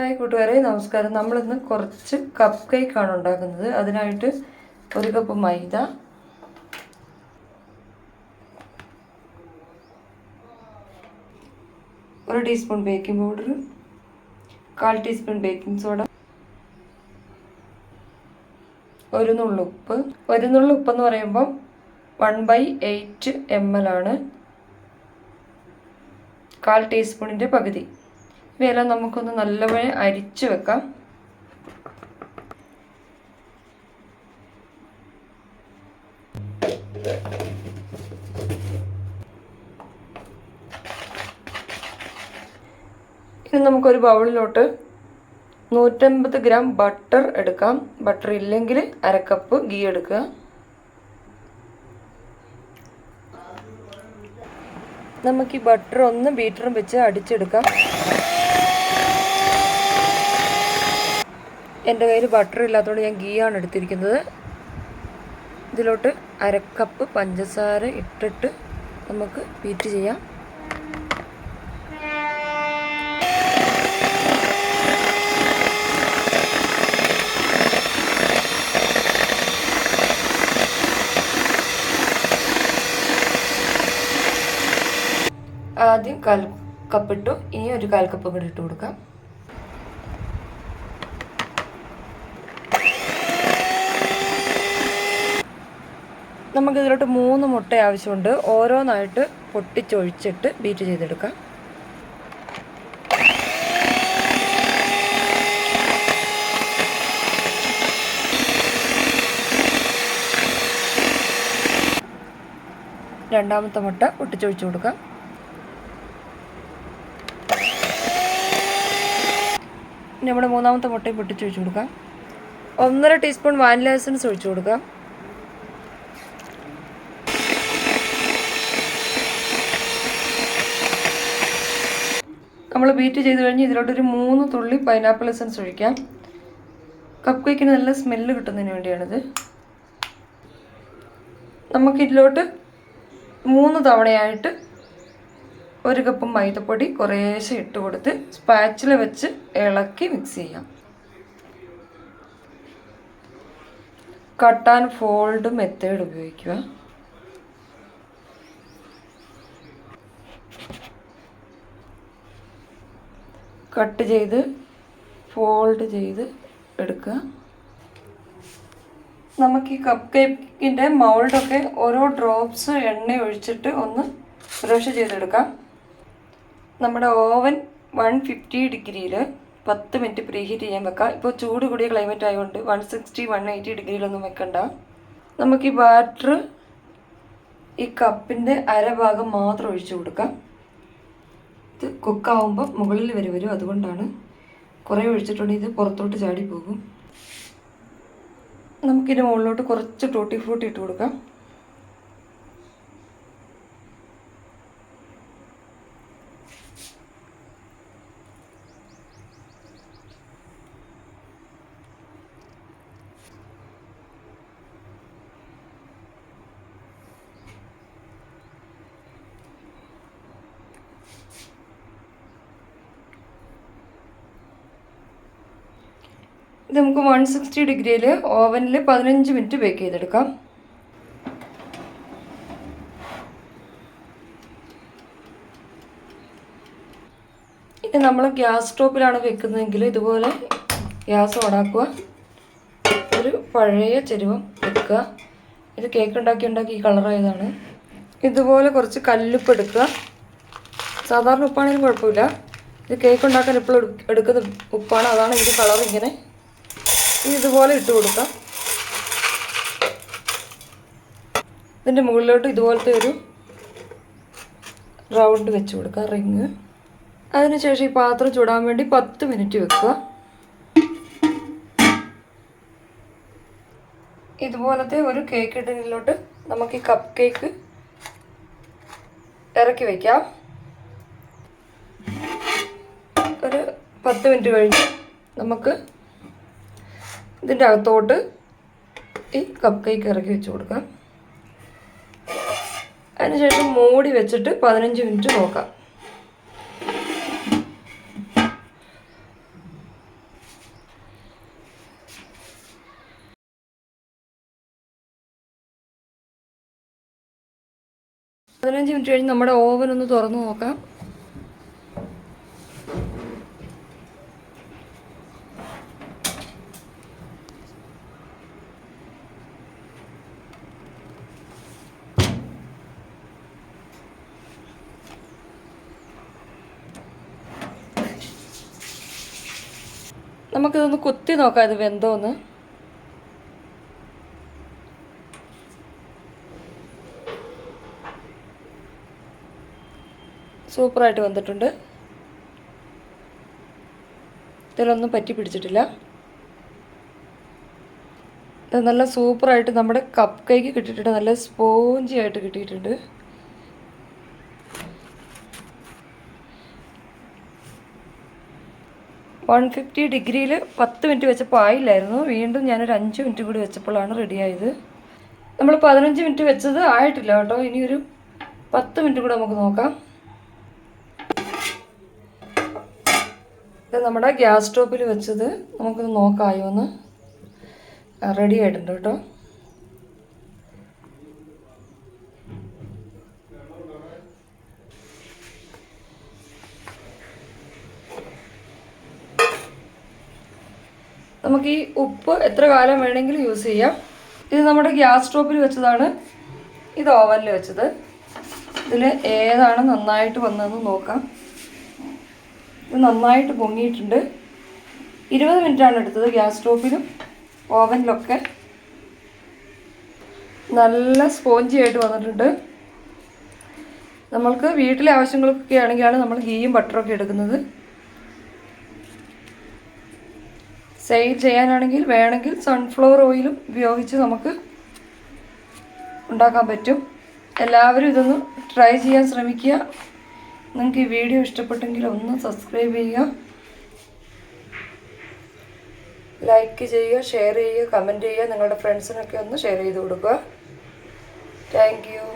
Hi കൂട്ടുകാരെ, നമസ്കാരം. നമ്മളിന്ന് കുറച്ച് കപ്പ് കേക്കാണ് ഉണ്ടാക്കുന്നത്. അതിനായിട്ട് 1 കപ്പ് മൈദ, 1 teaspoon baking powder, 1/4 teaspoon baking soda, 1 നുള്ളു ഉപ്പ്. 1 നുള്ളു ഉപ്പെന്ന് പറയുമ്പോൾ 1/8 ml ആണ്. 1/4 ടീസ്പൂണിൻ്റെ പകുതി. ഇവയെല്ലാം നമുക്കൊന്ന് നല്ലപോലെ അരിച്ച് വെക്കാം. ഇനി നമുക്കൊരു ബൗളിലോട്ട് 150 ഗ്രാം ബട്ടർ എടുക്കാം. ബട്ടർ ഇല്ലെങ്കിൽ 1/2 കപ്പ് ഗീ എടുക്കുക. നമുക്ക് ഈ ബട്ടർ ഒന്ന് ബീറ്ററും വെച്ച് അടിച്ചെടുക്കാം. എൻ്റെ കയ്യിൽ ബട്ടർ ഇല്ലാത്തതുകൊണ്ട് ഞാൻ ഗീ ആണ് എടുത്തിരിക്കുന്നത്. ഇതിലോട്ട് 1/2 കപ്പ് പഞ്ചസാര ഇട്ടിട്ട് നമുക്ക് ബീറ്റ് ചെയ്യാം. ആദ്യം 1/4 കപ്പ് ഇട്ടു. ഇനി ഒരു 1/4 കപ്പ് കൂടി ഇട്ട് കൊടുക്കാം. നമുക്കിതിലോട്ട് 3 മുട്ട ആവശ്യമുണ്ട്. ഓരോന്നായിട്ട് പൊട്ടിച്ചൊഴിച്ചിട്ട് ബീറ്റ് ചെയ്തെടുക്കാം. രണ്ടാമത്തെ മുട്ട പൊട്ടിച്ചൊഴിച്ചു കൊടുക്കാം. നമ്മുടെ മൂന്നാമത്തെ മുട്ടയും പൊട്ടിച്ചൊഴിച്ചു കൊടുക്കാം. 1.5 ടീസ്പൂൺ വാനില എസൻസ് ഒഴിച്ചു കൊടുക്കാം. നമ്മൾ ബീറ്റ് ചെയ്ത് കഴിഞ്ഞ് ഇതിലോട്ടൊരു 3 തുള്ളി പൈനാപ്പിൾ എസൻസ് ഒഴിക്കാം. കപ്പ് കേക്കിന് നല്ല സ്മെല്ല് കിട്ടുന്നതിന് വേണ്ടിയാണിത്. നമുക്കിതിലോട്ട് 3 തവണയായിട്ട് 1 കപ്പ് മൈദപ്പൊടി കുറേശ്ശെ ഇട്ട് കൊടുത്ത് സ്പാച്ചില വെച്ച് ഇളക്കി മിക്സ് ചെയ്യാം. കട്ട് ആൻഡ് ഫോൾഡ് മെത്തേഡ് ഉപയോഗിക്കുക. കട്ട് ചെയ്ത് ഫോൾഡ് ചെയ്ത് എടുക്കുക. നമുക്ക് ഈ കപ്പ് കേക്കിൻ്റെ മൗൾഡൊക്കെ ഓരോ ഡ്രോപ്സ് എണ്ണ ഒഴിച്ചിട്ട് ഒന്ന് ബ്രഷ് ചെയ്തെടുക്കാം. നമ്മുടെ ഓവൻ 150 ഡിഗ്രിയിൽ 10 മിനിറ്റ് പ്രീഹീറ്റ് ചെയ്യാൻ വെക്കാം. ഇപ്പോൾ ചൂട് കൂടിയ ക്ലൈമറ്റ് ആയതുകൊണ്ട് 160, 180 ഡിഗ്രിയിലൊന്നും വെക്കണ്ട. നമുക്ക് ഈ ബാറ്റർ ഈ കപ്പിൻ്റെ അരഭാഗം മാത്രം ഒഴിച്ചു കൊടുക്കാം. ഇത് കുക്കാവുമ്പോൾ മുകളിൽ വരും. അതുകൊണ്ടാണ് കുറേ ഒഴിച്ചിട്ടുണ്ടെങ്കിൽ ഇത് പുറത്തോട്ട് ചാടി പോകും. നമുക്കിതിൻ്റെ മുകളിലോട്ട് കുറച്ച് ടൂട്ടി ഫ്രൂട്ടി ഇട്ട് കൊടുക്കാം. ഇത് നമുക്ക് 160 ഡിഗ്രിയിൽ ഓവനിൽ 15 മിനിറ്റ് ബേക്ക് ചെയ്തെടുക്കാം. ഇനി നമ്മൾ ഗ്യാസ് സ്റ്റോപ്പിലാണ് വെക്കുന്നതെങ്കിൽ ഇതുപോലെ ഗ്യാസ് ഓണാക്കുക. ഒരു പഴയ ചെരുവം വെക്കുക. ഇത് കേക്ക് ഉണ്ടാക്കി ഈ കളറായതാണ്. ഇതുപോലെ കുറച്ച് കല്ലുപ്പ് എടുക്കുക. സാധാരണ ഉപ്പാണെങ്കിലും കുഴപ്പമില്ല. ഇത് കേക്ക് ഉണ്ടാക്കാൻ എപ്പോഴും എടുക്കുന്ന ഉപ്പാണ്. അതാണ് ഇതിൻ്റെ കളർ ഇങ്ങനെ. ഇതുപോലെ ഇട്ട് കൊടുക്കാം. ഇതിൻ്റെ മുകളിലോട്ട് ഇതുപോലത്തെ ഒരു റൗണ്ട് വെച്ച് കൊടുക്കാം, റിങ്. അതിനുശേഷം ഈ പാത്രം ചൂടാൻ വേണ്ടി 10 മിനിറ്റ് വെക്കുക. ഇതുപോലത്തെ ഒരു കേക്ക് ടിന്നിലോട്ട് നമുക്ക് ഈ കപ്പ് കേക്ക് ഇറക്കി വയ്ക്കാം. ഒരു 10 മിനിറ്റ് കഴിഞ്ഞ് നമുക്ക് ഇതിൻ്റെ അകത്തോട്ട് ഈ കപ്പ് കേക്ക് ഇറക്കി വെച്ച് കൊടുക്കാം. അതിനുശേഷം മൂടി വെച്ചിട്ട് 15 മിനിറ്റ് നോക്കാം. 15 മിനിറ്റ് കഴിഞ്ഞ് നമ്മുടെ ഓവൻ ഒന്ന് തുറന്ന് നോക്കാം. നമുക്കിതൊന്ന് കുത്തി നോക്കാം ഇത് വെന്തോന്ന്. സൂപ്പറായിട്ട് വന്നിട്ടുണ്ട്. ഇതിലൊന്നും പറ്റി പിടിച്ചിട്ടില്ല. ഇത് നല്ല സൂപ്പറായിട്ട് നമ്മുടെ കപ്പ് കേക്ക് കിട്ടിയിട്ടുണ്ട്. നല്ല സ്പോഞ്ചി ആയിട്ട് കിട്ടിയിട്ടുണ്ട്. വൺ 150 ഡിഗ്രിയിൽ 10 മിനിറ്റ് വെച്ചപ്പോൾ ആയില്ലായിരുന്നു. വീണ്ടും ഞാനൊരു 5 മിനിറ്റ് കൂടി വെച്ചപ്പോഴാണ് റെഡിയായത്. നമ്മൾ 15 മിനിറ്റ് വെച്ചത് ആയിട്ടില്ല കേട്ടോ. ഇനിയൊരു 10 മിനിറ്റ് കൂടെ നമുക്ക് നോക്കാം. ഇത് നമ്മുടെ ഗ്യാസ് സ്റ്റോപ്പിൽ വെച്ചത് നമുക്കിത് നോക്കാമോ എന്ന്. റെഡി ആയിട്ടുണ്ട് കേട്ടോ. നമുക്ക് ഈ ഉപ്പ് എത്ര കാലം വേണമെങ്കിലും യൂസ് ചെയ്യാം. ഇത് നമ്മുടെ ഗ്യാസ് സ്റ്റോപ്പിൽ വെച്ചതാണ്, ഇത് ഓവനിൽ വെച്ചത്. ഇതിൽ ഏതാണ് നന്നായിട്ട് വന്നതെന്ന് നോക്കാം. ഇത് നന്നായിട്ട് പൊങ്ങിയിട്ടുണ്ട്. 20 മിനിറ്റാണ് എടുത്തത്. ഗ്യാസ് സ്റ്റോപ്പിലും ഓവനിലൊക്കെ നല്ല സ്പോഞ്ചി ആയിട്ട് വന്നിട്ടുണ്ട്. നമ്മൾക്ക് വീട്ടിലെ ആവശ്യങ്ങൾക്കൊക്കെ ആണെങ്കിലാണ് നമ്മൾ ഗീയും ബട്ടറൊക്കെ എടുക്കുന്നത്. സെയിൽ ചെയ്യാനാണെങ്കിൽ വേണമെങ്കിൽ സൺഫ്ലവർ ഓയിലും ഉപയോഗിച്ച് നമുക്ക് ഉണ്ടാക്കാൻ പറ്റും. എല്ലാവരും ഇതൊന്ന് ട്രൈ ചെയ്യാൻ ശ്രമിക്കുക. നിങ്ങൾക്ക് ഈ വീഡിയോ ഇഷ്ടപ്പെട്ടെങ്കിൽ ഒന്ന് സബ്സ്ക്രൈബ് ചെയ്യുക, ലൈക്ക് ചെയ്യുക, ഷെയർ ചെയ്യുക, കമൻറ്റ് ചെയ്യുക. നിങ്ങളുടെ ഫ്രണ്ട്സിനൊക്കെ ഒന്ന് ഷെയർ ചെയ്ത് കൊടുക്കുക. Thank you.